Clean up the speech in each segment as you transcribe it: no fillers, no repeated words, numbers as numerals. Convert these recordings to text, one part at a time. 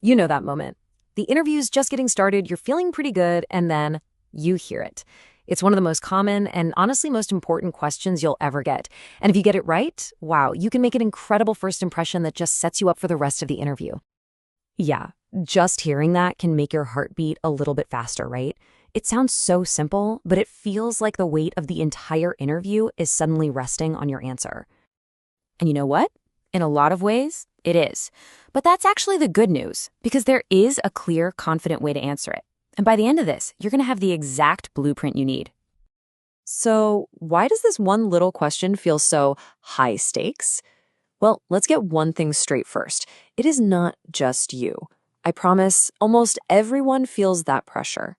You know that moment. The interview's just getting started, you're feeling pretty good, and then you hear it. It's one of the most common and honestly most important questions you'll ever get. And if you get it right, wow, you can make an incredible first impression that just sets you up for the rest of the interview. Yeah, just hearing that can make your heart beat a little bit faster, right? It sounds so simple, but it feels like the weight of the entire interview is suddenly resting on your answer. And you know what? In a lot of ways, it is. But that's actually the good news, because there is a clear, confident way to answer it. And by the end of this, you're going to have the exact blueprint you need. So, why does this one little question feel so high stakes? Well, let's get one thing straight first. It is not just you. I promise, almost everyone feels that pressure.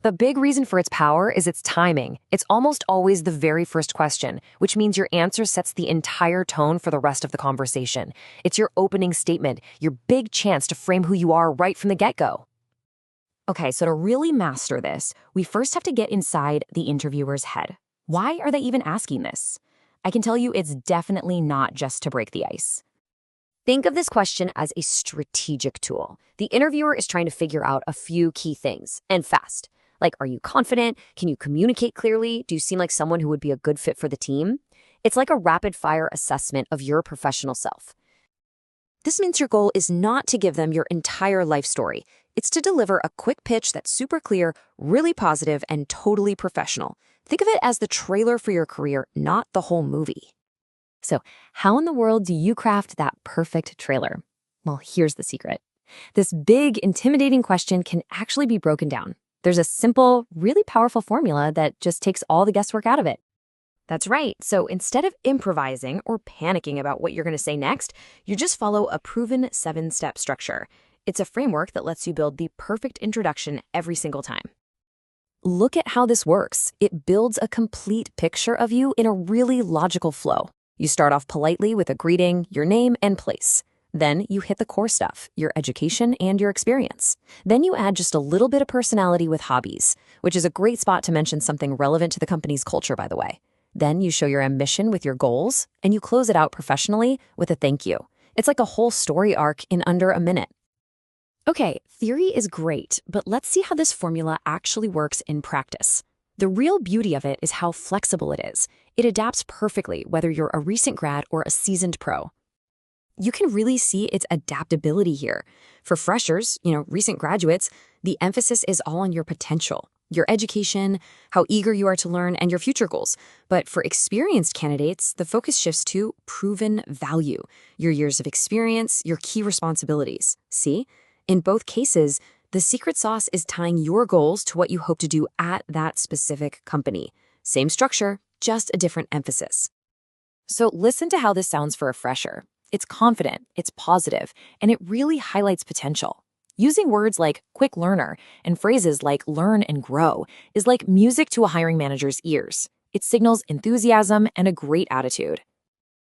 The big reason for its power is its timing. It's almost always the very first question, which means your answer sets the entire tone for the rest of the conversation. It's your opening statement, your big chance to frame who you are right from the get-go. Okay, so to really master this, we first have to get inside the interviewer's head. Why are they even asking this? I can tell you it's definitely not just to break the ice. Think of this question as a strategic tool. The interviewer is trying to figure out a few key things, and fast. Like, are you confident? Can you communicate clearly? Do you seem like someone who would be a good fit for the team? It's like a rapid-fire assessment of your professional self. This means your goal is not to give them your entire life story. It's to deliver a quick pitch that's super clear, really positive, and totally professional. Think of it as the trailer for your career, not the whole movie. So, how in the world do you craft that perfect trailer? Well, here's the secret. This big, intimidating question can actually be broken down. There's a simple, really powerful formula that just takes all the guesswork out of it. That's right. So instead of improvising or panicking about what you're going to say next, you just follow a proven 7-step structure. It's a framework that lets you build the perfect introduction every single time. Look at how this works. It builds a complete picture of you in a really logical flow. You start off politely with a greeting, your name, and place. Then you hit the core stuff, your education and your experience. Then you add just a little bit of personality with hobbies, which is a great spot to mention something relevant to the company's culture, by the way. Then you show your ambition with your goals, and you close it out professionally with a thank you. It's like a whole story arc in under a minute. Okay, theory is great, but let's see how this formula actually works in practice. The real beauty of it is how flexible it is. It adapts perfectly whether you're a recent grad or a seasoned pro. You can really see its adaptability here. For freshers, recent graduates, the emphasis is all on your potential, your education, how eager you are to learn, and your future goals. But for experienced candidates, the focus shifts to proven value, your years of experience, your key responsibilities. See? In both cases, the secret sauce is tying your goals to what you hope to do at that specific company. Same structure, just a different emphasis. So listen to how this sounds for a fresher. It's confident, it's positive, and it really highlights potential. Using words like quick learner and phrases like learn and grow is like music to a hiring manager's ears. It signals enthusiasm and a great attitude.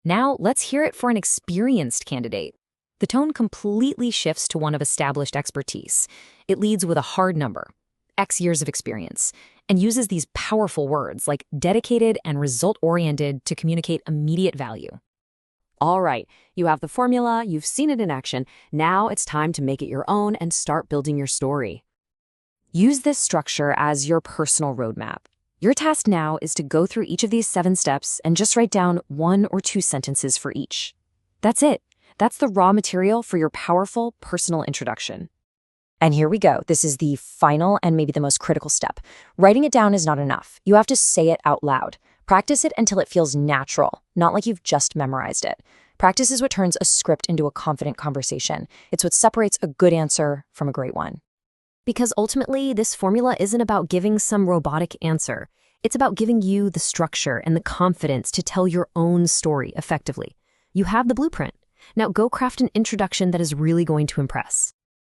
Now, let's hear it for an experienced candidate. The tone completely shifts to one of established expertise. It leads with a hard number, X years of experience, and uses these powerful words like dedicated and result-oriented to communicate immediate value. All right, you have the formula, you've seen it in action. Now it's time to make it your own and start building your story. Use this structure as your personal roadmap. Your task now is to go through each of these 7 steps and just write down 1 or 2 sentences for each. That's it. That's the raw material for your powerful personal introduction. And here we go. This is the final and maybe the most critical step. Writing it down is not enough. You have to say it out loud. Practice it until it feels natural, not like you've just memorized it. Practice is what turns a script into a confident conversation. It's what separates a good answer from a great one. Because ultimately, this formula isn't about giving some robotic answer. It's about giving you the structure and the confidence to tell your own story effectively. You have the blueprint. Now go craft an introduction that is really going to impress.